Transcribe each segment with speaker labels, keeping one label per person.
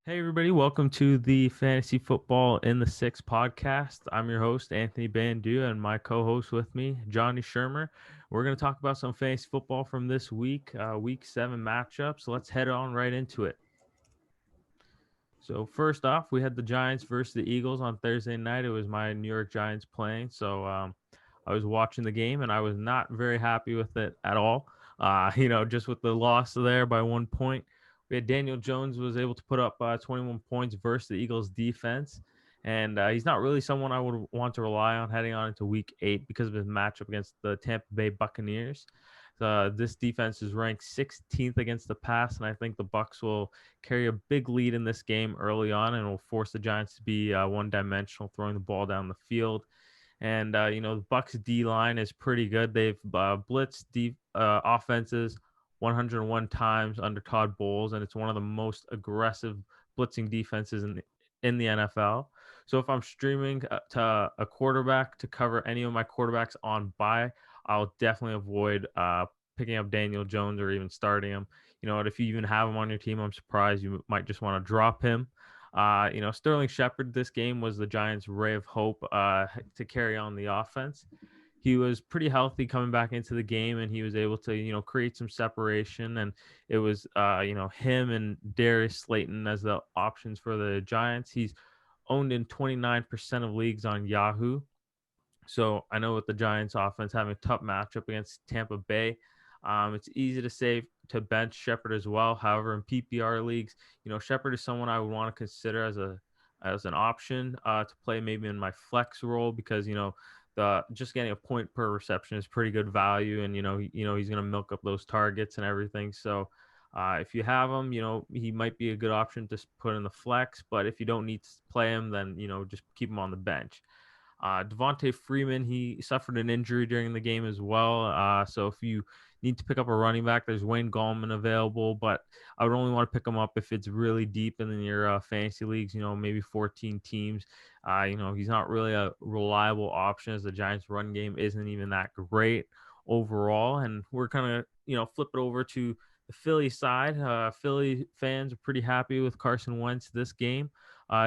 Speaker 1: Hey everybody, welcome to the Fantasy Football in the Six podcast. I'm your host, Anthony Bandu, and my co-host with me, Johnny Shermer. We're going to talk about some fantasy football from this week, week 7 matchups. Let's head on right into it. So first off, we had the Giants versus the Eagles on Thursday night. It was my New York Giants playing, so I was watching the game, and I was not very happy with it at all. Just with the loss there by 1 point. We had Daniel Jones was able to put up 21 points versus the Eagles defense, and he's not really someone I would want to rely on heading on into Week 8 because of his matchup against the Tampa Bay Buccaneers. This defense is ranked 16th against the pass, and I think the Bucs will carry a big lead in this game early on, and will force the Giants to be one-dimensional, throwing the ball down the field. And the Bucs D line is pretty good. They've blitzed offenses 101 times under Todd Bowles, and it's one of the most aggressive blitzing defenses in the NFL. So if I'm streaming to a quarterback to cover any of my quarterbacks on bye, I'll definitely avoid picking up Daniel Jones or even starting him. If you even have him on your team, I'm surprised you might just want to drop him. Sterling Shepard this game was the Giants' ray of hope to carry on the offense. He was pretty healthy coming back into the game, and he was able to, create some separation. And it was, him and Darius Slayton as the options for the Giants. He's owned in 29% of leagues on Yahoo. So I know with the Giants offense having a tough matchup against Tampa Bay, it's easy to say to bench Shepard as well. However, in PPR leagues, Shepard is someone I would want to consider as an option to play maybe in my flex role because the just getting a point per reception is pretty good value, and he's going to milk up those targets and everything. So if you have him, he might be a good option to put in the flex. But if you don't need to play him, then just keep him on the bench. Devontae Freeman, he suffered an injury during the game as well. So if you need to pick up a running back, there's Wayne Gallman available, but I would only want to pick him up if it's really deep in your fantasy leagues, maybe 14 teams. He's not really a reliable option as the Giants' run game isn't even that great overall. And we're kind of, flip it over to the Philly side. Philly fans are pretty happy with Carson Wentz this game.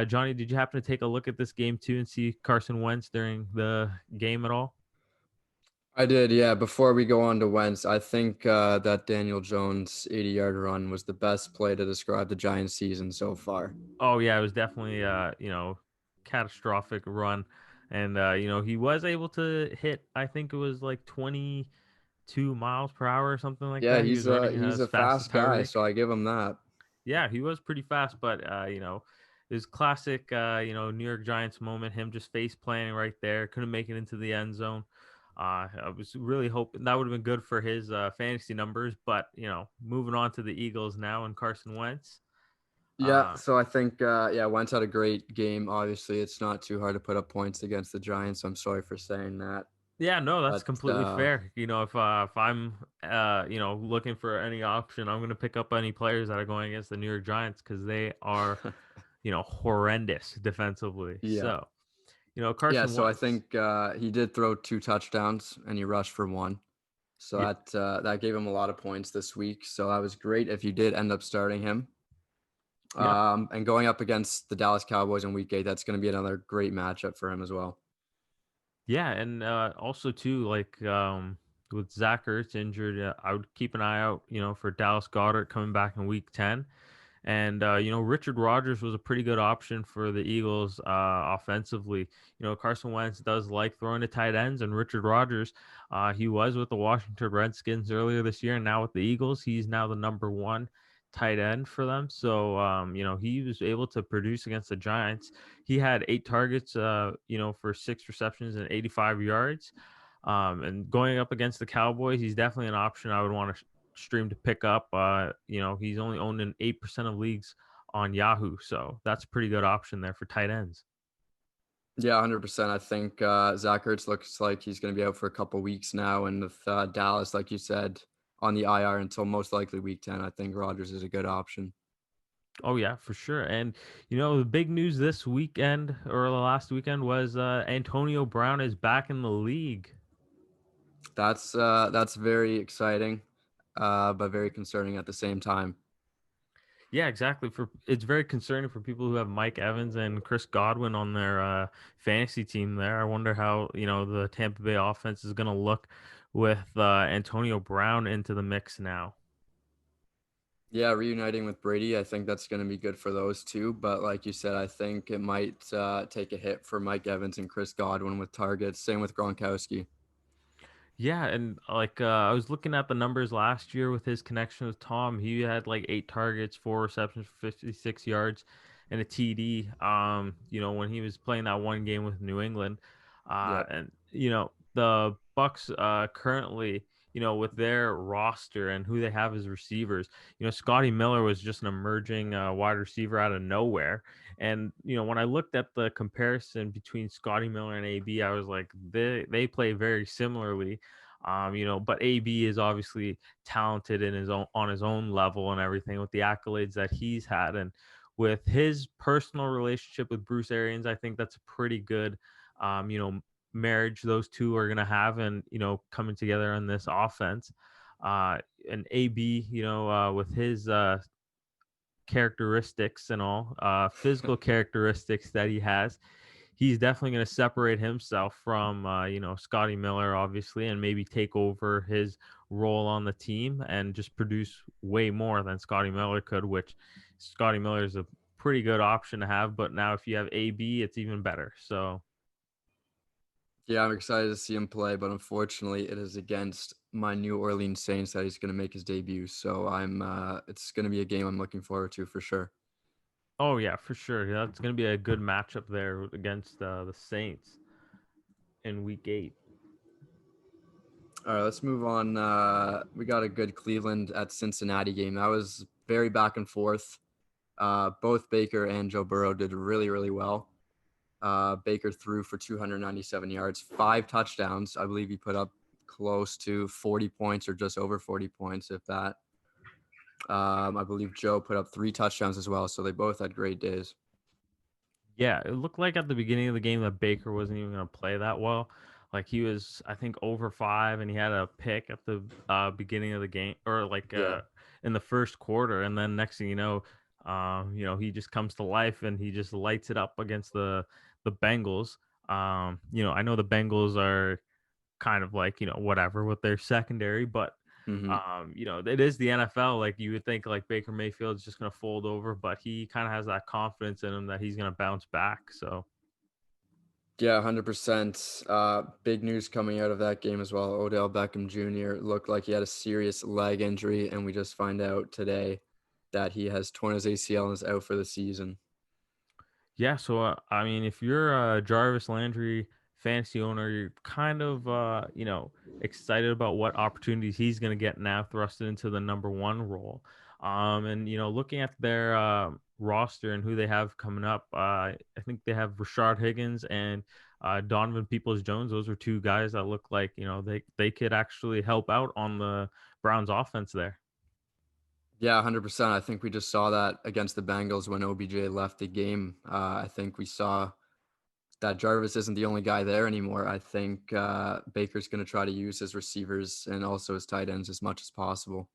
Speaker 1: Johnny, did you happen to take a look at this game too and see Carson Wentz during the game at all?
Speaker 2: I did, yeah. Before we go on to Wentz, I think that Daniel Jones 80-yard run was the best play to describe the Giants season so far.
Speaker 1: Oh yeah, it was definitely catastrophic run, and he was able to hit. I think it was like 22 miles per hour or something like
Speaker 2: Yeah,
Speaker 1: that. He
Speaker 2: he's
Speaker 1: was
Speaker 2: a
Speaker 1: running
Speaker 2: he's
Speaker 1: as
Speaker 2: a
Speaker 1: fast as
Speaker 2: fast guy,
Speaker 1: Tyreek.
Speaker 2: so I give him that.
Speaker 1: Yeah, he was pretty fast, but it was classic New York Giants moment, him just face planting right there, couldn't make it into the end zone. I was really hoping that would have been good for his fantasy numbers, but moving on to the Eagles now and Carson Wentz.
Speaker 2: Yeah,
Speaker 1: Uh
Speaker 2: so I think yeah, Wentz had a great game. Obviously, it's not too hard to put up points against the Giants. I'm sorry for saying that.
Speaker 1: yeah, no, that's
Speaker 2: But
Speaker 1: completely fair. If I'm looking for any option, I'm going to pick up any players that are going against the New York Giants cuz they are, horrendous defensively.
Speaker 2: yeah.
Speaker 1: So,
Speaker 2: Yeah,
Speaker 1: Carson
Speaker 2: so I
Speaker 1: Wentz.
Speaker 2: think he did throw 2 touchdowns and he rushed for one. So
Speaker 1: Yeah,
Speaker 2: that gave him a lot of points this week. So that was great if you did end up starting him.
Speaker 1: yep.
Speaker 2: And going up against the Dallas Cowboys in Week 8, that's going to be another great matchup for him as well.
Speaker 1: Yeah, and also too, like with Zach Ertz injured, I would keep an eye out, for Dallas Goddard coming back in Week 10, and Richard Rodgers was a pretty good option for the Eagles offensively. Carson Wentz does like throwing to tight ends, and Richard Rodgers, he was with the Washington Redskins earlier this year, and now with the Eagles, he's now the number one tight end for them. So he was able to produce against the Giants. He had 8 targets, for 6 receptions and 85 yards. And going up against the Cowboys, he's definitely an option I would want to stream to pick up. He's only owned in 8% of leagues on Yahoo, so that's a pretty good option there for tight ends.
Speaker 2: Yeah, 100%. I think Zach Ertz looks like he's going to be out for a couple weeks now. And with Dallas, like you said, on the IR until most likely Week 10, I think Rodgers is a good option.
Speaker 1: Oh yeah, for sure. And the big news this weekend or the last weekend was Antonio Brown is back in the league.
Speaker 2: That's very exciting, but very concerning at the same time.
Speaker 1: Yeah, exactly. It's very concerning for people who have Mike Evans and Chris Godwin on their fantasy team there. I wonder how, the Tampa Bay offense is going to look with Antonio Brown into the mix now.
Speaker 2: Yeah, reuniting with Brady, I think that's going to be good for those two. But like you said, I think it might take a hit for Mike Evans and Chris Godwin with targets. Same with Gronkowski.
Speaker 1: Yeah, and like I was looking at the numbers last year with his connection with Tom. He had like 8 targets, 4 receptions for 56 yards, and a TD. When he was playing that one game with New England,
Speaker 2: Yep.
Speaker 1: and the Bucks currently, with their roster and who they have as receivers, Scotty Miller was just an emerging wide receiver out of nowhere. And when I looked at the comparison between Scotty Miller and AB, I was like, they play very similarly. But AB is obviously talented in his own on his own level and everything with the accolades that he's had, and with his personal relationship with Bruce Arians, I think that's a pretty good, um, you know, marriage those two are gonna have, and coming together on this offense. Uh, and AB, with his characteristics and all, physical characteristics that he has, he's definitely going to separate himself from, Scotty Miller, obviously, and maybe take over his role on the team and just produce way more than Scotty Miller could, which Scotty Miller is a pretty good option to have. But now if you have AB, it's even better. So,
Speaker 2: Yeah, I'm excited to see him play, but unfortunately, it is against my New Orleans Saints that he's going to make his debut. So it's going to be a game I'm looking forward to for sure.
Speaker 1: oh, yeah, for sure. Yeah, it's going to be a good matchup there against the Saints in week 8.
Speaker 2: All right, let's move on. We got a good Cleveland at Cincinnati game. That was very back and forth. Both Baker and Joe Burrow did really, really well. Baker threw for 297 yards, 5 touchdowns. I believe he put up close to 40 points or just over 40 points, if that. I believe Joe put up 3 touchdowns as well. So they both had great days.
Speaker 1: Yeah, it looked like at the beginning of the game that Baker wasn't even going to play that well. Like he was, I think, over 5, and he had a pick at the beginning of the game, or like
Speaker 2: Yeah.
Speaker 1: in the first quarter, and then next thing he just comes to life and he just lights it up against the Bengals. I know the Bengals are kind of like whatever with their secondary, but
Speaker 2: hmm
Speaker 1: it is the NFL. Like you would think like Baker Mayfield's just gonna fold over, but he kind of has that confidence in him that he's gonna bounce back. So
Speaker 2: Yeah, 100%. Big news coming out of that game as well. Odell Beckham Jr. looked like he had a serious leg injury, and we just find out today that he has torn his ACL and is out for the season.
Speaker 1: yeah, so I mean, if you're a Jarvis Landry fantasy owner, you're kind of excited about what opportunities he's gonna get now, thrusted into the number one role. And looking at their roster and who they have coming up, I think they have Rashard Higgins and Donovan Peoples-Jones. Those are two guys that look like they could actually help out on the Browns offense there.
Speaker 2: Yeah, 100%. I think we just saw that against the Bengals when OBJ left the game. I think we saw that Jarvis isn't the only guy there anymore. I think Baker's going to try to use his receivers and also his tight ends as much as possible.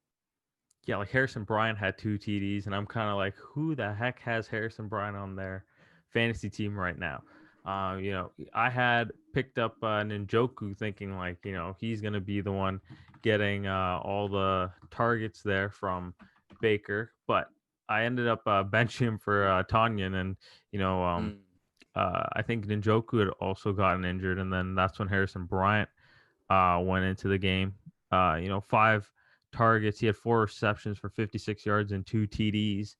Speaker 1: Yeah, like Harrison Bryant had 2 TDs, and I'm kind of like, who the heck has Harrison Bryant on their fantasy team right now? I had picked up Njoku thinking like, he's going to be the one getting all the targets there from Baker, but I ended up benching him for Tanyan, and you know, um,
Speaker 2: Mm.
Speaker 1: I think Njoku had also gotten injured, and then that's when Harrison Bryant went into the game. 5 targets. He had 4 receptions for 56 yards and 2 TDs.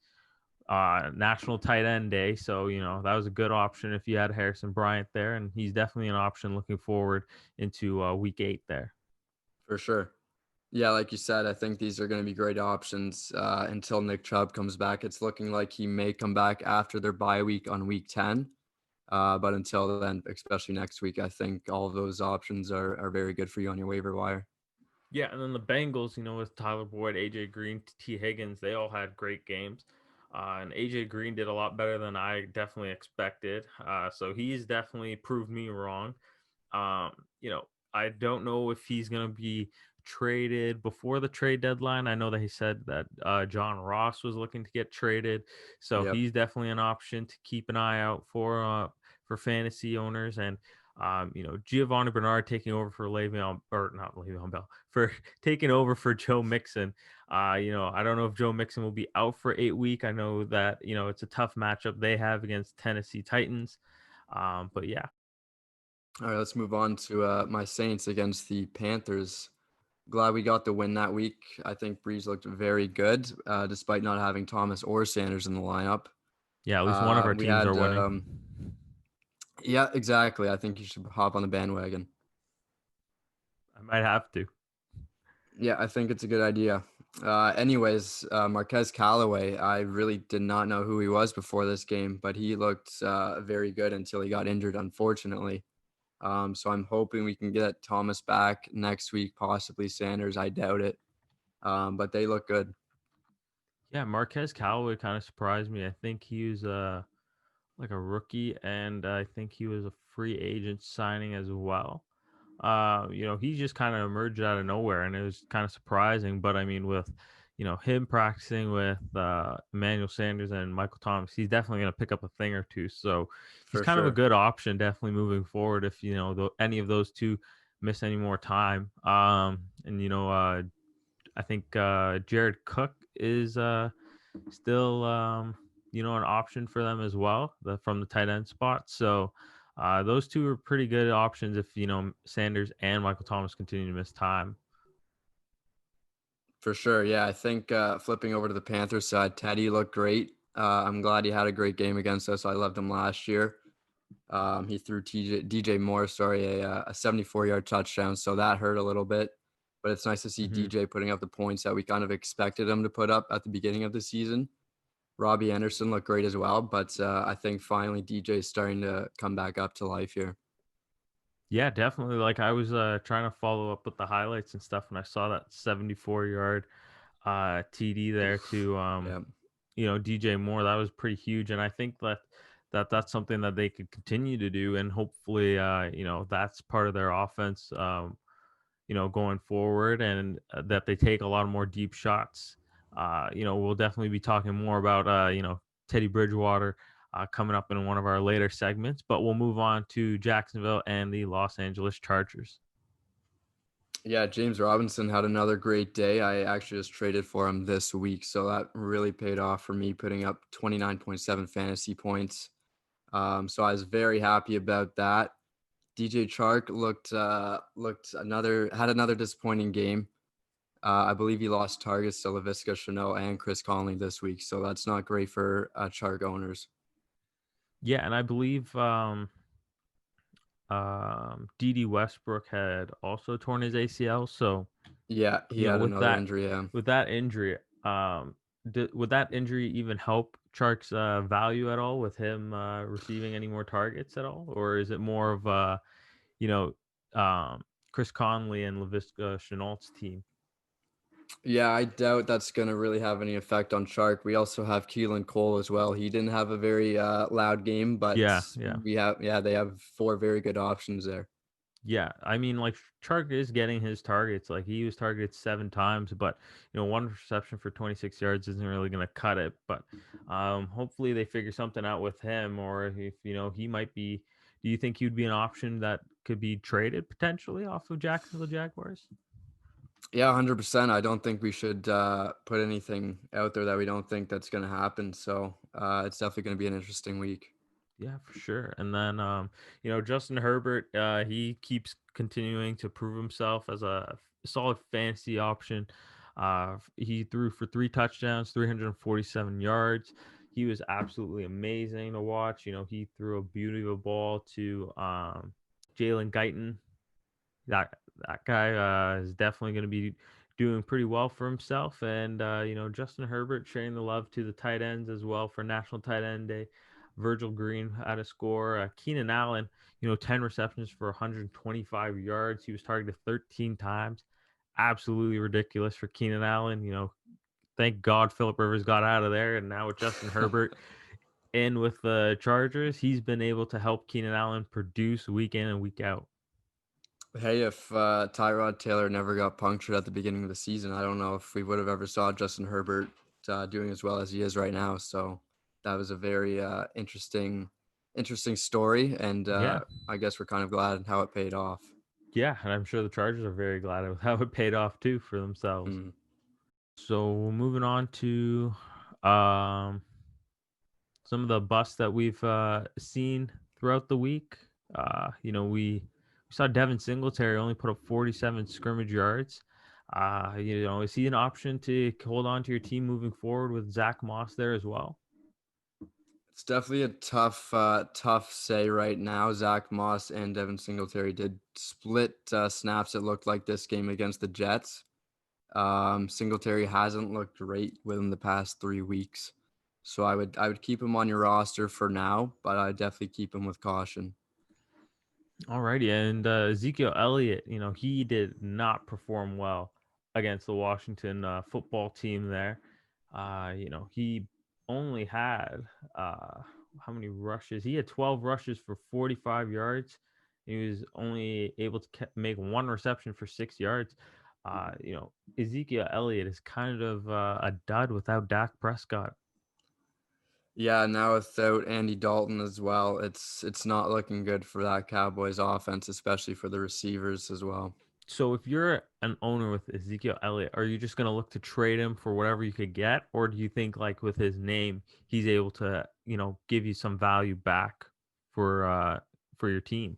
Speaker 1: National tight end day. So, that was a good option if you had Harrison Bryant there. And he's definitely an option looking forward into week 8 there.
Speaker 2: For sure. Yeah, like you said, I think these are going to be great options until Nick Chubb comes back. It's looking like he may come back after their bye week on week 10. But until then, especially next week, I think all of those options are very good for you on your waiver wire.
Speaker 1: Yeah, and then the Bengals, with Tyler Boyd, AJ Green, T. Higgins, they all had great games. And AJ Green did a lot better than I definitely expected. So he's definitely proved me wrong. Um, you know, I don't know if he's going to be traded before the trade deadline. I know that he said that John Ross was looking to get traded, so
Speaker 2: Yep.
Speaker 1: he's definitely an option to keep an eye out for fantasy owners. And Giovanni Bernard taking over for Le'Veon, or not Le'Veon Bell, for taking over for Joe Mixon. I don't know if Joe Mixon will be out for 8 weeks. I know that it's a tough matchup they have against Tennessee Titans. But yeah.
Speaker 2: All right, let's move on to my Saints against the Panthers. Glad we got the win that week. I think Breeze looked very good, despite not having Thomas or Sanders in the lineup.
Speaker 1: Yeah, at least one of our
Speaker 2: We
Speaker 1: teams
Speaker 2: had,
Speaker 1: are winning.
Speaker 2: yeah, exactly. I think you should hop on the bandwagon.
Speaker 1: I might have to.
Speaker 2: Yeah, I think it's a good idea. Anyways, Marquez Callaway, I really did not know who he was before this game, but he looked very good until he got injured, unfortunately. So I'm hoping we can get Thomas back next week, possibly Sanders. I doubt it, but they look good.
Speaker 1: Yeah, Marquez Callaway kind of surprised me. I think he was like a rookie, and I think he was a free agent signing as well. He just kind of emerged out of nowhere, and it was kind of surprising. But I mean, with him practicing with Emmanuel Sanders and Michael Thomas, he's definitely going to pick up a thing or two. So he's
Speaker 2: For
Speaker 1: kind of a
Speaker 2: sure.
Speaker 1: good option, definitely moving forward. If any of those two miss any more time, I think Jared Cook is still an option for them as well, from the tight end spot. So those two are pretty good options if Sanders and Michael Thomas continue to miss time.
Speaker 2: For sure. Yeah, I think flipping over to the Panthers side, Teddy looked great. I'm glad he had a great game against us. I loved him last year. He threw DJ Moore, a 74-yard touchdown, so that hurt a little bit. But it's nice to see
Speaker 1: Mm-hmm.
Speaker 2: DJ putting up the points that we kind of expected him to put up at the beginning of the season. Robbie Anderson looked great as well, but I think finally DJ is starting to come back up to life here.
Speaker 1: Yeah, definitely. Like, I was trying to follow up with the highlights and stuff, and I saw that 74-yard TD there to
Speaker 2: Yeah.
Speaker 1: DJ Moore. That was pretty huge, and I think that's something that they could continue to do, and hopefully that's part of their offense going forward, and that they take a lot more deep shots. We'll definitely be talking more about Teddy Bridgewater coming up in one of our later segments, but we'll move on to Jacksonville and the Los Angeles Chargers.
Speaker 2: Yeah, James Robinson had another great day. I actually just traded for him this week, so that really paid off for me, putting up 29.7 fantasy points. So I was very happy about that. DJ Chark had another disappointing game. I believe he lost targets to Laviska Shenault and Chris Conley this week, so that's not great for Chark owners.
Speaker 1: Yeah, and I believe D.D. Westbrook had also torn his ACL. So
Speaker 2: Yeah, he had
Speaker 1: with
Speaker 2: another
Speaker 1: that
Speaker 2: injury. Yeah.
Speaker 1: injury, would that injury even help Chark's value at all with him receiving any more targets at all, or is it more of you know Chris Conley and Laviska Chenault's team?
Speaker 2: Yeah, I doubt that's going to really have any effect on Chark. We also have Keelan Cole as well. He didn't have a very loud game, but
Speaker 1: Yeah, yeah.
Speaker 2: they have four very good options there.
Speaker 1: Yeah, I mean, like, Chark is getting his targets. Like, he was targeted 7 times, but one reception for 26 yards isn't really going to cut it. But hopefully they figure something out with him, or if he might be. Do you think he'd be an option that could be traded potentially off of Jacksonville Jaguars?
Speaker 2: Yeah, 100%. I don't think we should put anything out there that we don't think that's going to happen. So it's definitely going to be an interesting week.
Speaker 1: Yeah, for sure. And then, Justin Herbert, he keeps continuing to prove himself as a solid fantasy option. He threw for 3 touchdowns, 347 yards. He was absolutely amazing to watch. He threw a beauty of a ball to Jalen Guyton. That guy is definitely going to be doing pretty well for himself. And Justin Herbert sharing the love to the tight ends as well for National Tight End Day. Virgil Green had a score. Keenan Allen, 10 receptions for 125 yards. He was targeted 13 times. Absolutely ridiculous for Keenan Allen. Thank God Philip Rivers got out of there, and now with Justin Herbert in with the Chargers, he's been able to help Keenan Allen produce week in and week out.
Speaker 2: Hey, if Tyrod Taylor never got punctured at the beginning of the season, I don't know if we would have ever saw Justin Herbert doing as well as he is right now. So that was a very interesting story, and
Speaker 1: Yeah.
Speaker 2: I guess we're kind of glad how it paid off.
Speaker 1: Yeah, and I'm sure the Chargers are very glad of how it paid off too for themselves.
Speaker 2: Mhm.
Speaker 1: So moving on to um, some of the busts that we've seen throughout the week. We saw Devin Singletary only put up 47 scrimmage yards. Is he an option to hold on to your team moving forward with Zach Moss there as well?
Speaker 2: It's definitely a tough say right now. Zach Moss and Devin Singletary did split snaps. It looked like this game against the Jets. Singletary hasn't looked great within the past 3 weeks, so I would keep him on your roster for now, but I definitely keep him with caution.
Speaker 1: Alrighty, and Ezekiel Elliott, he did not perform well against the Washington football team there. He only had how many rushes? He had 12 rushes for 45 yards. He was only able to make one reception for 6 yards. Ezekiel Elliott is kind of a dud without Dak Prescott.
Speaker 2: Yeah, now without Andy Dalton as well, it's not looking good for that Cowboys offense, especially for the receivers as well.
Speaker 1: So if you're an owner with Ezekiel Elliott, are you just going to look to trade him for whatever you could get, or do you think like with his name, he's able to, give you some value back for your team?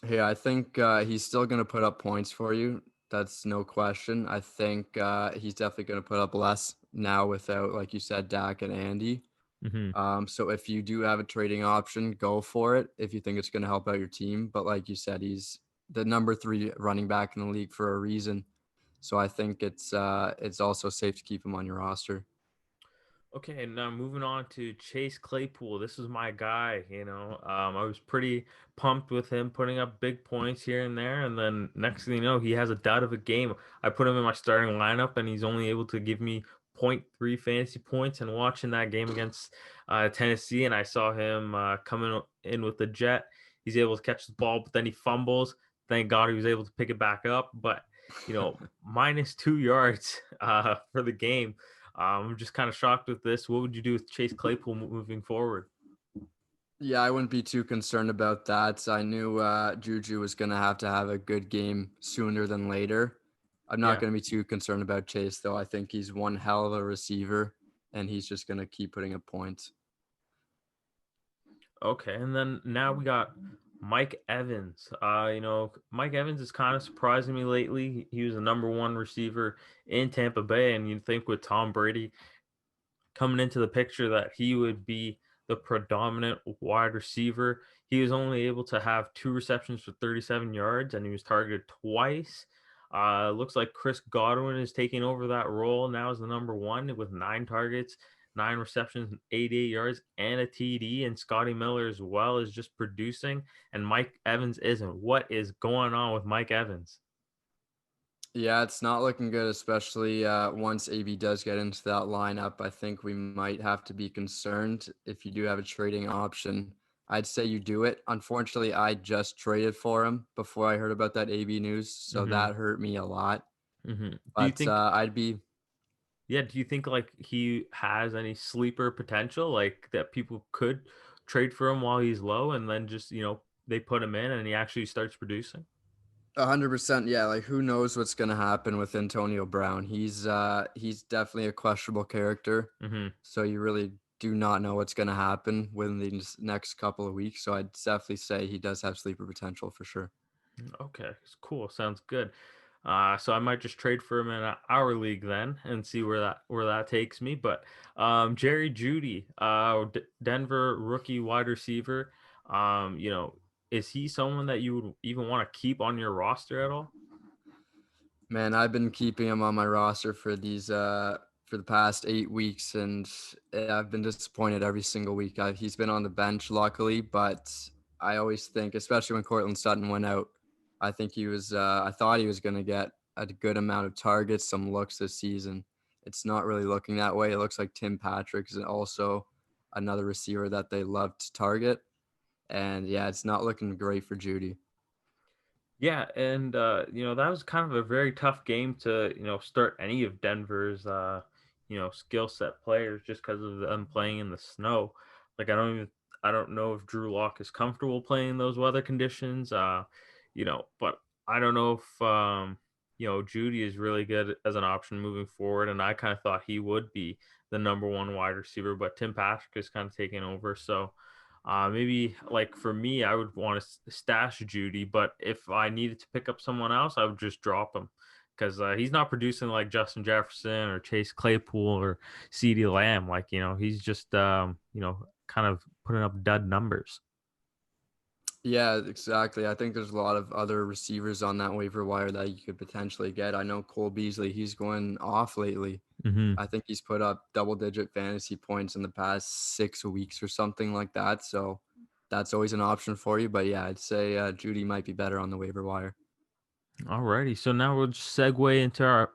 Speaker 2: Hey, I think he's still going to put up points for you. That's no question. I think he's definitely going to put up less now without, like you said, Dak and Andy.
Speaker 1: Hmm.
Speaker 2: So if you do have a trading option, go for it if you think it's going to help out your team. But like you said, he's the number 3 running back in the league for a reason. So I think it's also safe to keep him on your roster.
Speaker 1: Okay, and now moving on to Chase Claypool. This is my guy. I was pretty pumped with him putting up big points here and there, and then next thing you know, he has a dud of a game. I put him in my starting lineup, and he's only able to give me zero point 0.3 fantasy points. And watching that game against Tennessee, and I saw him coming in with the jet. He's able to catch the ball, but then he fumbles. Thank God he was able to pick it back up. But minus 2 yards for the game. I'm just kind of shocked with this. What would you do with Chase Claypool moving forward?
Speaker 2: Yeah, I wouldn't be too concerned about that. I knew Juju was going to have a good game sooner than later. I'm not
Speaker 1: Yeah.
Speaker 2: going to be too concerned about Chase, though. I think he's one hell of a receiver, and he's just going to keep putting up points.
Speaker 1: Okay. And then now we got Mike Evans. Mike Evans is kind of surprising me lately. He was the number one receiver in Tampa Bay, and you'd think with Tom Brady coming into the picture that he would be the predominant wide receiver. He was only able to have 2 receptions for 37 yards, and he was targeted twice. Looks like Chris Godwin is taking over that role now as the number one with 9 targets, 9 receptions, 88 yards, and a TD. And Scotty Miller as well is just producing, and Mike Evans isn't. What is going on with Mike Evans?
Speaker 2: Yeah, it's not looking good, especially once AB does get into that lineup. I think we might have to be concerned if you do have a trading option. I'd say you do it. Unfortunately, I just traded for him before I heard about that AB news, so
Speaker 1: Hmm.
Speaker 2: that hurt me a lot.
Speaker 1: Hmm. Do you
Speaker 2: But
Speaker 1: think
Speaker 2: I'd be
Speaker 1: Yeah, do you think like he has any sleeper potential, like that people could trade for him while he's low and then just, they put him in and he actually starts producing?
Speaker 2: 100%. Yeah, like who knows what's gonna happen with Antonio Brown? He's definitely a questionable character,
Speaker 1: Hmm.
Speaker 2: so you really do not know what's gonna happen within these next couple of weeks. So I'd definitely say he does have sleeper potential for sure.
Speaker 1: Okay, it's cool. Sounds good. So I might just trade for him in our league then and see where that takes me. But Jerry Judy, Denver rookie wide receiver, is he someone that you would even want to keep on your roster at all?
Speaker 2: Man, I've been keeping him on my roster for the past 8 weeks, and I've been disappointed every single week. He's been on the bench, luckily, but I always think, especially when Cortland Sutton went out, I think I thought he was going to get a good amount of targets, some looks this season. It's not really looking that way. It looks like Tim Patrick is also another receiver that they love to target, and yeah, it's not looking great for Judy.
Speaker 1: Yeah, and that was kind of a very tough game to, start any of Denver's skill set players just because of them playing in the snow. Like I don't know if Drew Lock is comfortable playing in those weather conditions. But I don't know if Judy is really good as an option moving forward, and I kind of thought he would be the number one wide receiver, but Tim Patrick is kind of taking over. So maybe like for me, I would want to stash Judy, but if I needed to pick up someone else, I would just drop him because he's not producing like Justin Jefferson or Chase Claypool or CeeDee Lamb. Like, he's just, kind of putting up dud numbers.
Speaker 2: Yeah, exactly. I think there's a lot of other receivers on that waiver wire that you could potentially get. I know Cole Beasley, he's going off lately.
Speaker 1: Hmm.
Speaker 2: I think he's put up double-digit fantasy points in the past 6 weeks or something like that. So that's always an option for you. But yeah, I'd say Judy might be better on the waiver wire.
Speaker 1: Alrighty, so now we'll just segue into our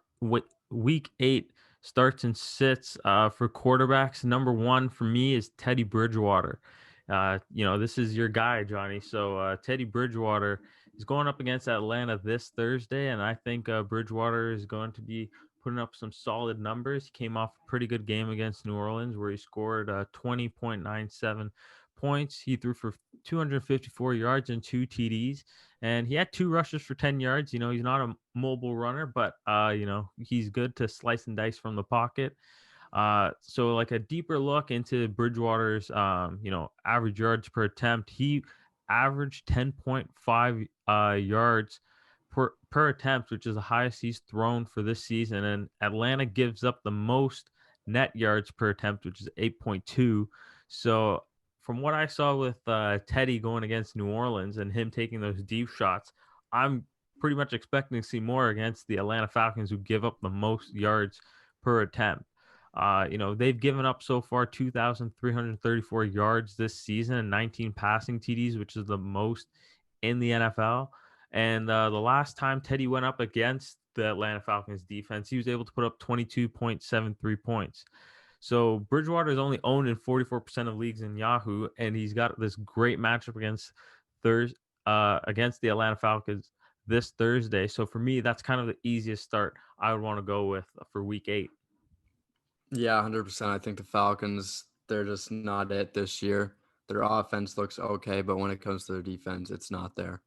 Speaker 1: week 8 starts and sits for quarterbacks. Number one for me is Teddy Bridgewater. This is your guy, Johnny. So Teddy Bridgewater is going up against Atlanta this Thursday, and I think Bridgewater is going to be putting up some solid numbers. He came off a pretty good game against New Orleans where he scored 20.97 points. He threw for 254 yards and 2 TDs, and he had 2 rushes for 10 yards. He's not a mobile runner, but he's good to slice and dice from the pocket. So like a deeper look into Bridgewater's average yards per attempt, he averaged 10.5 yards per attempt, which is the highest he's thrown for this season. And Atlanta gives up the most net yards per attempt, which is 8.2. So from what I saw with Teddy going against New Orleans and him taking those deep shots, I'm pretty much expecting to see more against the Atlanta Falcons, who give up the most yards per attempt. They've given up so far 2,334 yards this season and 19 passing TDs, which is the most in the NFL. And the last time Teddy went up against the Atlanta Falcons defense, he was able to put up 22.73 points. So Bridgewater is only owned in 44% of leagues in Yahoo, and he's got this great matchup against the Atlanta Falcons this Thursday. So for me, that's kind of the easiest start I would want to go with for Week 8.
Speaker 2: Yeah, 100%. I think the Falcons, they're just not it this year. Their offense looks okay, but when it comes to their defense, it's not there.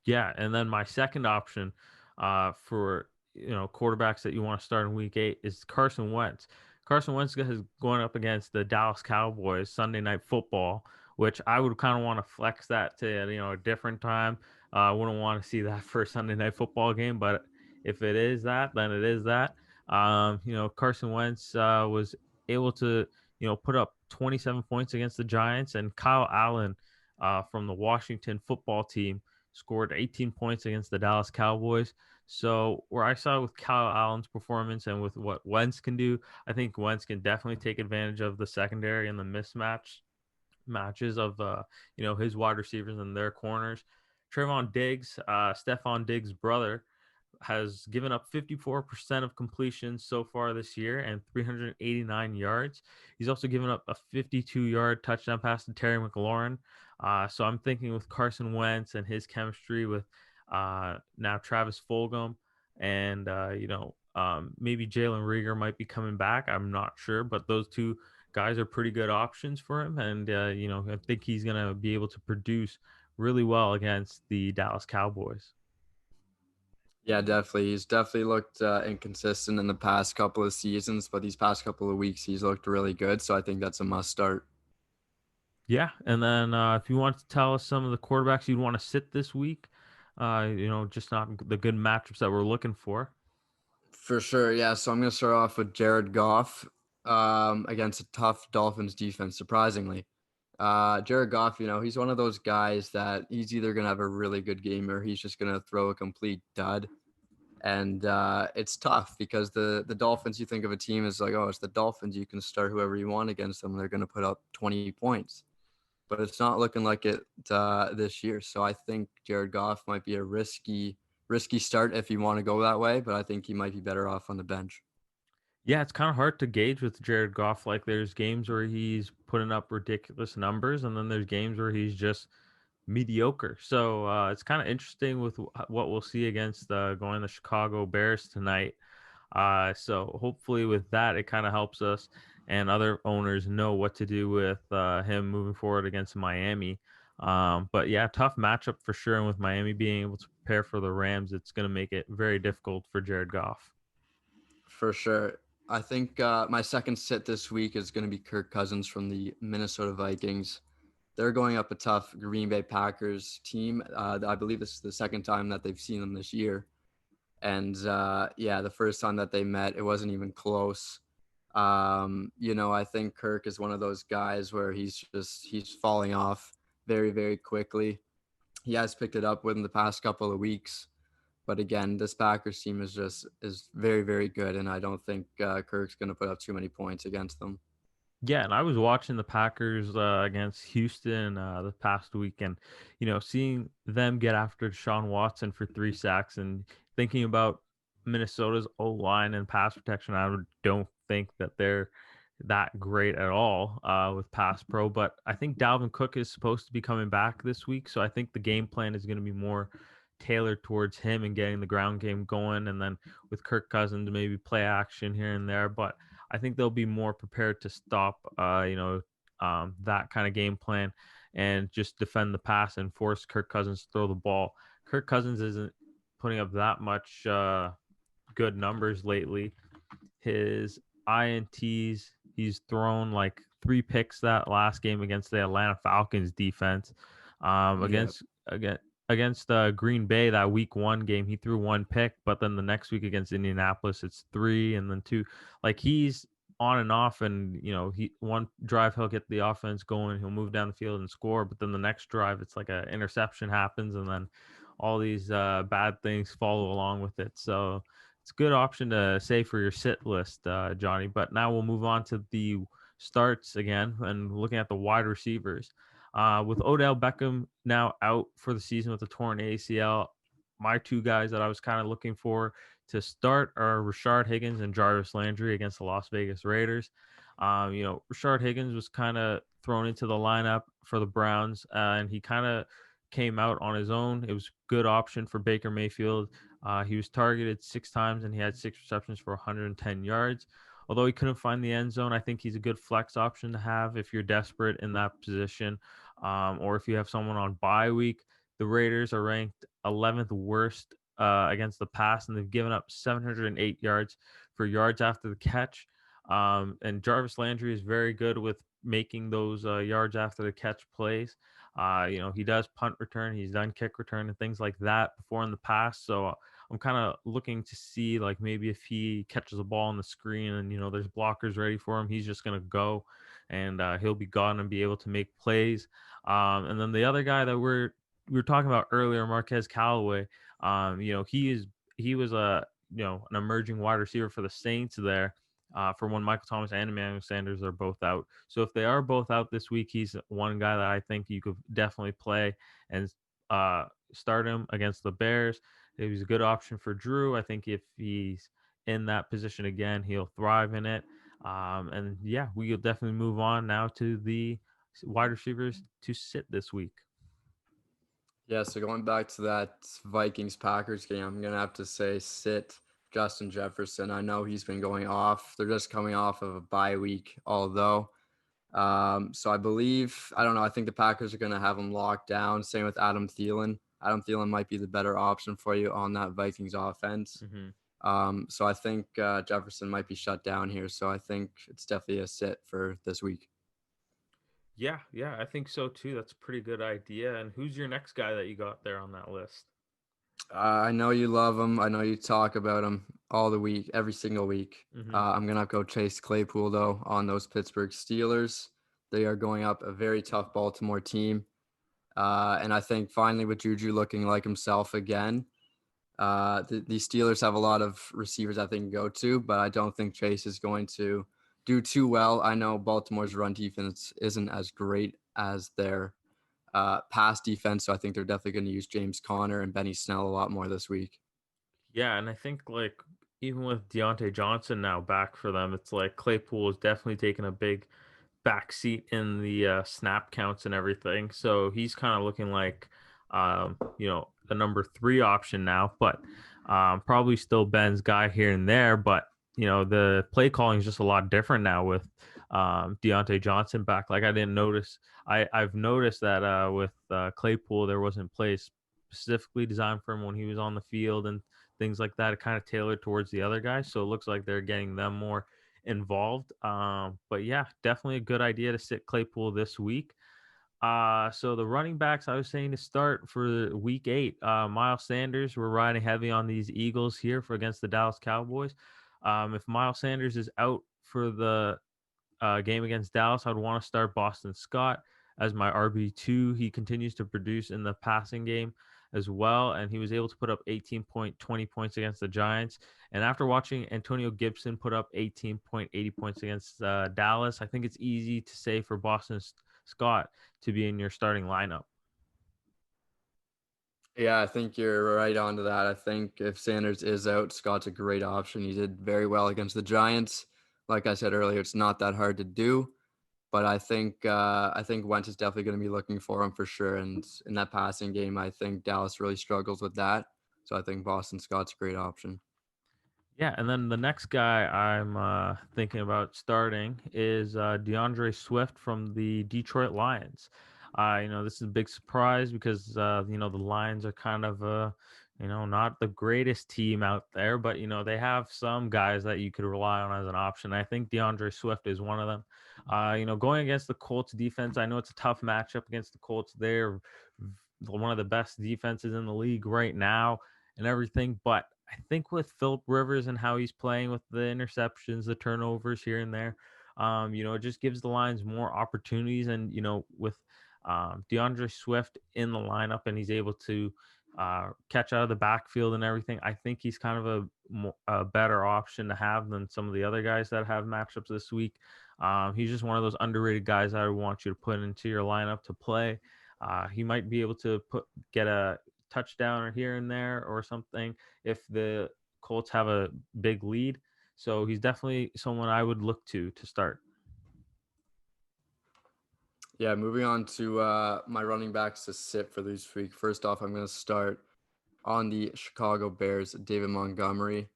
Speaker 1: Yeah, and then my second option for quarterbacks that you want to start in Week 8 is Carson Wentz. Carson Wentz is going up against the Dallas Cowboys Sunday Night Football, which I would kind of want to flex that to a different time. I wouldn't want to see that for a Sunday Night Football game, but if it is that, then it is that. Carson Wentz was able to put up 27 points against the Giants, and Kyle Allen from the Washington Football Team scored 18 points against the Dallas Cowboys. So where I saw with Kyle Allen's performance and with what Wentz can do, I think Wentz can definitely take advantage of the secondary and the matches of his wide receivers and their corners. Trevon Diggs, Stephon Diggs' brother, has given up 54% of completions so far this year and 389 yards. He's also given up a 52-yard touchdown pass to Terry McLaurin. So I'm thinking with Carson Wentz and his chemistry with now Travis Fulgham and maybe Jalen Reagor might be coming back. I'm not sure, but those two guys are pretty good options for him, and I think he's gonna be able to produce really well against the Dallas Cowboys.
Speaker 2: Yeah, definitely. He's definitely looked inconsistent in the past couple of seasons, but these past couple of weeks, he's looked really good. So I think that's a must start.
Speaker 1: Yeah, and then if you want to tell us some of the quarterbacks you'd want to sit this week, just not the good matchups that we're looking for.
Speaker 2: For sure. Yeah. So I'm going to start off with Jared Goff against a tough Dolphins defense, surprisingly. Jared Goff, he's one of those guys that he's either going to have a really good game or he's just going to throw a complete dud. And it's tough because the Dolphins, you think of a team as like, oh, it's the Dolphins. You can start whoever you want against them. They're going to put up 20 points. But it's not looking like it this year. So I think Jared Goff might be a risky start if you want to go that way. But I think he might be better off on the bench.
Speaker 1: Yeah, it's kind of hard to gauge with Jared Goff. Like, there's games where he's putting up ridiculous numbers, and then there's games where he's just mediocre. So it's kind of interesting with what we'll see against going the Chicago Bears tonight. So hopefully with that, it kind of helps us and other owners know what to do with him moving forward against Miami. But yeah, tough matchup for sure. And with Miami being able to prepare for the Rams, it's going to make it very difficult for Jared Goff.
Speaker 2: For sure. I think my second sit this week is going to be Kirk Cousins from the Minnesota Vikings. They're going up a tough Green Bay Packers team. I believe this is the second time that they've seen them this year. And yeah, the first time that they met, it wasn't even close. I think Kirk is one of those guys where he's falling off very, very quickly. He has picked it up within the past couple of weeks. But again, this Packers team is very, very good, and I don't think Kirk's going to put up too many points against them.
Speaker 1: Yeah, and I was watching the Packers against Houston the past week, and seeing them get after Deshaun Watson for 3 sacks, and thinking about Minnesota's O line and pass protection. I don't think that they're that great at all with pass pro, but I think Dalvin Cook is supposed to be coming back this week, so I think the game plan is going to be more tailored towards him and getting the ground game going, and then with Kirk Cousins maybe play action here and there, but I think they'll be more prepared to stop, that kind of game plan and just defend the pass and force Kirk Cousins to throw the ball. Kirk Cousins isn't putting up that much good numbers lately. His INTs, he's thrown like 3 picks that last game against the Atlanta Falcons defense.
Speaker 2: Yeah.
Speaker 1: Against Green Bay, that week 1 game, he threw 1 pick, but then the next week against Indianapolis, it's 3 and then 2. Like he's on and off, and he one drive he'll get the offense going, he'll move down the field and score, but then the next drive it's like an interception happens, and then all these bad things follow along with it. So it's a good option to say for your sit list, Johnny. But now we'll move on to the starts again and looking at the wide receivers. With Odell Beckham now out for the season with a torn ACL, my 2 guys that I was kind of looking for to start are Rashard Higgins and Jarvis Landry against the Las Vegas Raiders. Rashard Higgins was kind of thrown into the lineup for the Browns, and he kind of came out on his own. It was a good option for Baker Mayfield. He was targeted 6 times and he had 6 receptions for 110 yards. Although he couldn't find the end zone, I think he's a good flex option to have if you're desperate in that position, or if you have someone on bye week. The Raiders are ranked 11th worst against the pass, and they've given up 708 yards for yards after the catch. And Jarvis Landry is very good with making those yards after the catch plays. He does punt return, he's done kick return and things like that before in the past. So I'm kind of looking to see like maybe if he catches a ball on the screen and there's blockers ready for him, he's just gonna go and he'll be gone and be able to make plays. And then the other guy that we were talking about earlier, Marquez Callaway. He was an emerging wide receiver for the Saints there. For when Michael Thomas and Emmanuel Sanders are both out. So if they are both out this week, he's one guy that I think you could definitely play and start him against the Bears. He was a good option for Drew. I think if he's in that position again, he'll thrive in it. And yeah, we'll definitely move on now to the wide receivers to sit this week.
Speaker 2: Yeah, so going back to that Vikings Packers game, I'm gonna have to say sit Justin Jefferson. I know he's been going off. They're just coming off of a bye week, although. So I believe, I don't know, I think the Packers are gonna have him locked down. Same with Adam Thielen. Adam Thielen might be the better option for you on that Vikings offense. So I think Jefferson might be shut down here. So I think it's definitely a sit for this week.
Speaker 1: Yeah, I think so too. That's a pretty good idea. And who's your next guy that you got there on that list?
Speaker 2: I know you love him. I know you talk about him all the week, every single week. I'm going to go Chase Claypool, though, on those Pittsburgh Steelers. They are going up a very tough Baltimore team. And I think finally with Juju looking like himself again, the Steelers have a lot of receivers that they can go to, but I don't think Chase is going to do too well. I know Baltimore's run defense isn't as great as their pass defense, so I think they're definitely going to use James Conner and Benny Snell a lot more this week.
Speaker 1: Yeah, and I think like even with Deontay Johnson now back for them, it's like Claypool is definitely taking a big backseat in the snap counts and everything. So he's kind of looking like, the number 3 option now, but probably still Ben's guy here and there. But, the play calling is just a lot different now with Deontay Johnson back. Like I didn't notice. I've noticed that with Claypool, there wasn't plays specifically designed for him when he was on the field and things like that. It kind of tailored towards the other guys. So it looks like they're getting them more involved. But yeah, definitely a good idea to sit Claypool this week. So the running backs I was saying to start for week 8, Miles Sanders, we're riding heavy on these Eagles here for against the Dallas Cowboys. If Miles Sanders is out for the game against Dallas, I'd want to start Boston Scott as my RB2. He continues to produce in the passing game as well, and he was able to put up 18.20 points against the Giants. And after watching Antonio Gibson put up 18.80 points against Dallas, I think it's easy to say for Boston Scott to be in your starting lineup.
Speaker 2: Yeah, I think you're right on to that. I think if Sanders is out, Scott's a great option. He did very well against the Giants. Like I said earlier, it's not that hard to do, but I think Wentz is definitely going to be looking for him for sure. And in that passing game, I think Dallas really struggles with that. So I think Boston Scott's a great option.
Speaker 1: Yeah, and then the next guy I'm thinking about starting is DeAndre Swift from the Detroit Lions. This is a big surprise because the Lions are kind of not the greatest team out there, but they have some guys that you could rely on as an option. I think DeAndre Swift is one of them. Going against the Colts defense, I know it's a tough matchup against the Colts. They're one of the best defenses in the league right now and everything, but I think with Philip Rivers and how he's playing with the interceptions, the turnovers here and there, it just gives the Lions more opportunities. And, with DeAndre Swift in the lineup and he's able to catch out of the backfield and everything, I think he's kind of a better option to have than some of the other guys that have matchups this week. He's just one of those underrated guys I would want you to put into your lineup to play. He might be able to get a touchdown or here and there or something if the Colts have a big lead. So he's definitely someone I would look to start.
Speaker 2: Yeah, moving on to my running backs to sit for this week. First off, I'm going to start on the Chicago Bears, David Montgomery.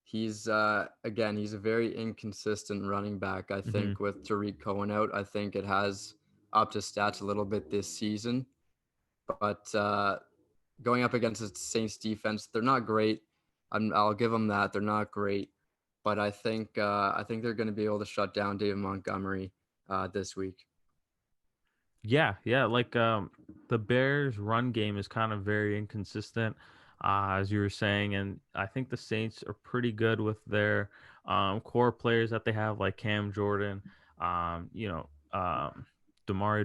Speaker 2: He's he's a very inconsistent running back. I think with Tariq Cohen out, I think it has up to stats a little bit this season. But going up against the Saints defense, they're not great. I'll give them that. They're not great. But I think they're going to be able to shut down David Montgomery this week.
Speaker 1: Yeah. Like the Bears' run game is kind of very inconsistent, as you were saying, and I think the Saints are pretty good with their core players that they have, like Cam Jordan, Demario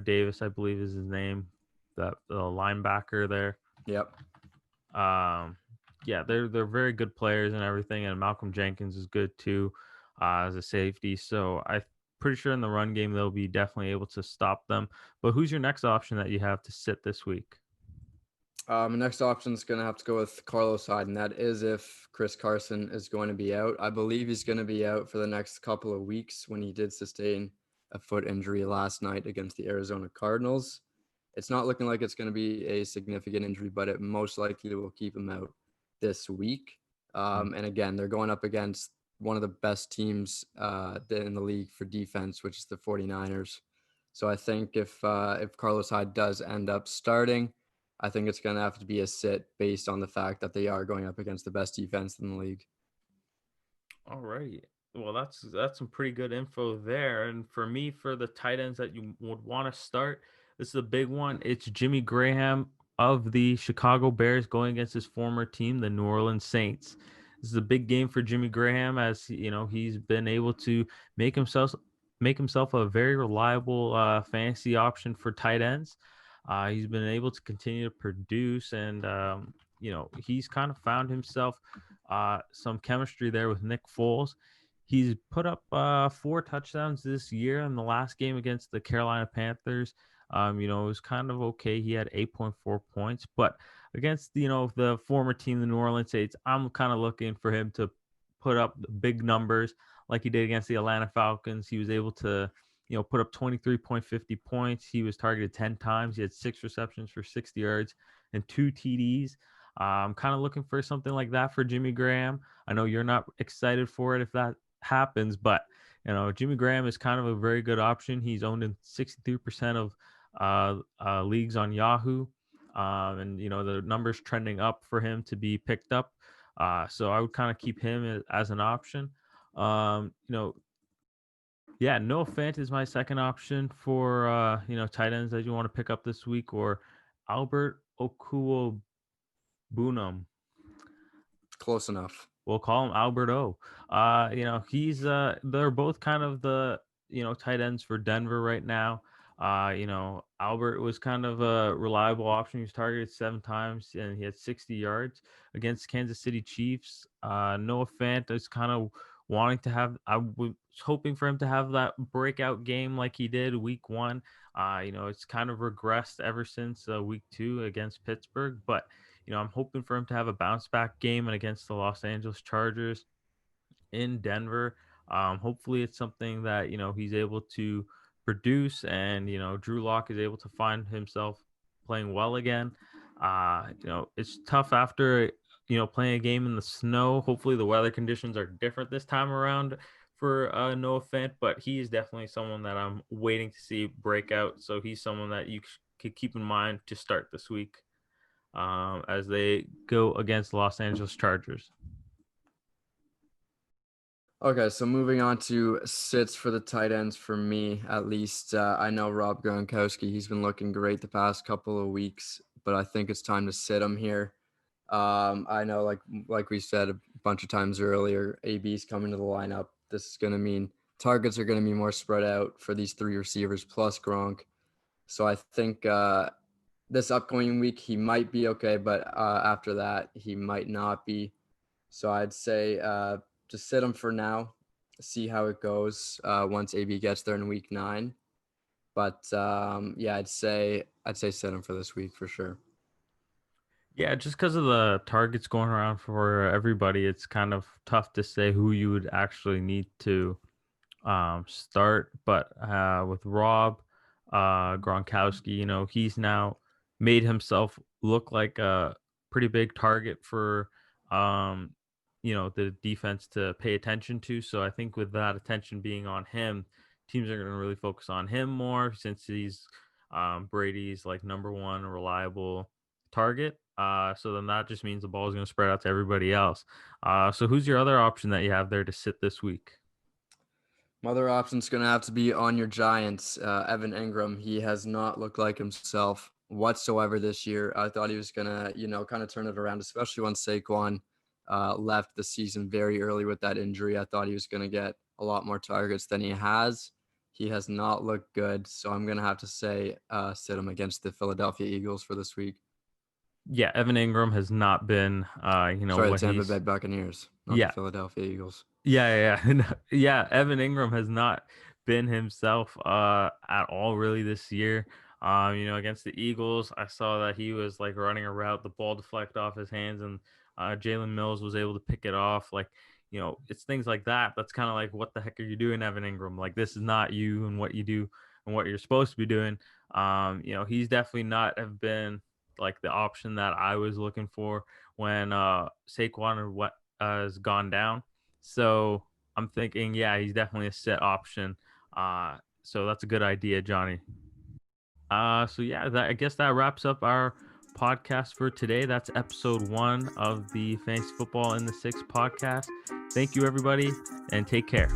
Speaker 1: Davis, I believe is his name, the linebacker there.
Speaker 2: Yep.
Speaker 1: They're very good players and everything, and Malcolm Jenkins is good too, as a safety. So I'm pretty sure in the run game they'll be definitely able to stop them. But who's your next option that you have to sit this week?
Speaker 2: Next option is going to have to go with Carlos Hyde, and that is if Chris Carson is going to be out. I believe he's going to be out for the next couple of weeks when he did sustain a foot injury last night against the Arizona Cardinals. It's not looking like it's going to be a significant injury, but it most likely will keep him out this week. And again, they're going up against one of the best teams in the league for defense, which is the 49ers. So I think if Carlos Hyde does end up starting, I think it's going to have to be a sit based on the fact that they are going up against the best defense in the league.
Speaker 1: All right. Well, that's some pretty good info there. And for me, for the tight ends that you would want to start, this is a big one. It's Jimmy Graham of the Chicago Bears going against his former team, the New Orleans Saints. This is a big game for Jimmy Graham, as he's been able to make himself a very reliable fantasy option for tight ends. He's been able to continue to produce, and he's kind of found himself some chemistry there with Nick Foles. He's put up 4 touchdowns this year in the last game against the Carolina Panthers. It was kind of okay. He had 8.4 points, but against the former team, the New Orleans Saints, I'm kind of looking for him to put up big numbers like he did against the Atlanta Falcons. He was able to put up 23.50 points. He was targeted 10 times. He had 6 receptions for 60 yards and 2 TDs. I'm kind of looking for something like that for Jimmy Graham. I know you're not excited for it if that happens, but Jimmy Graham is kind of a very good option. He's owned in 63% of leagues on Yahoo, and the numbers trending up for him to be picked up. So I would kind of keep him as an option. Noah Fant is my second option for tight ends that you want to pick up this week, or Albert Okwuegbunam.
Speaker 2: Close enough.
Speaker 1: We'll call him Albert O. He's they're both kind of the tight ends for Denver right now. Albert was kind of a reliable option. He was targeted 7 times and he had 60 yards against Kansas City Chiefs. Noah Fant is kind of wanting to have, I was hoping for him to have that breakout game like he did week 1. It's kind of regressed ever since week 2 against Pittsburgh, but I'm hoping for him to have a bounce back game and against the Los Angeles Chargers in Denver. Hopefully it's something that, he's able to produce, and, Drew Lock is able to find himself playing well again. It's tough after, playing a game in the snow. Hopefully the weather conditions are different this time around for Noah Fant, but he is definitely someone that I'm waiting to see break out. So he's someone that you could keep in mind to start this week as they go against Los Angeles Chargers.
Speaker 2: Okay, so moving on to sits for the tight ends for me, at least. I know Rob Gronkowski, he's been looking great the past couple of weeks, but I think it's time to sit him here. I know, like we said a bunch of times earlier, AB's coming to the lineup. This is going to mean targets are going to be more spread out for these 3 receivers plus Gronk. So I think this upcoming week he might be okay, but after that he might not be. So I'd say just sit him for now, see how it goes once AB gets there in week 9. But I'd say sit him for this week for sure.
Speaker 1: Yeah, just because of the targets going around for everybody, it's kind of tough to say who you would actually need to start. But with Rob Gronkowski, he's now made himself look like a pretty big target for the defense to pay attention to. So I think with that attention being on him, teams are going to really focus on him more, since he's Brady's number 1 reliable target. So then that just means the ball is going to spread out to everybody else. So who's your other option that you have there to sit this week?
Speaker 2: My other option is going to have to be on your Giants, Evan Engram. He has not looked like himself whatsoever this year. I thought he was going to, kind of turn it around, especially when Saquon left the season very early with that injury. I thought he was going to get a lot more targets than he has. He has not looked good. So I'm going to have to say sit him against the Philadelphia Eagles for this week.
Speaker 1: Yeah, Evan Engram has not been,
Speaker 2: the Tampa Bay Buccaneers, not the Philadelphia Eagles.
Speaker 1: Yeah. Evan Engram has not been himself at all really this year. Against the Eagles, I saw that he was running a route, the ball deflected off his hands, and Jalen Mills was able to pick it off. It's things like that. That's kind of what the heck are you doing, Evan Engram? This is not you and what you do and what you're supposed to be doing. He's definitely not have been the option that I was looking for when Saquon has gone down. So I'm thinking, he's definitely a set option. So that's a good idea, Johnny. I guess that wraps up our podcast for today. That's episode 1 of the Fantasy Football in the 6 podcast. Thank you, everybody, and take care.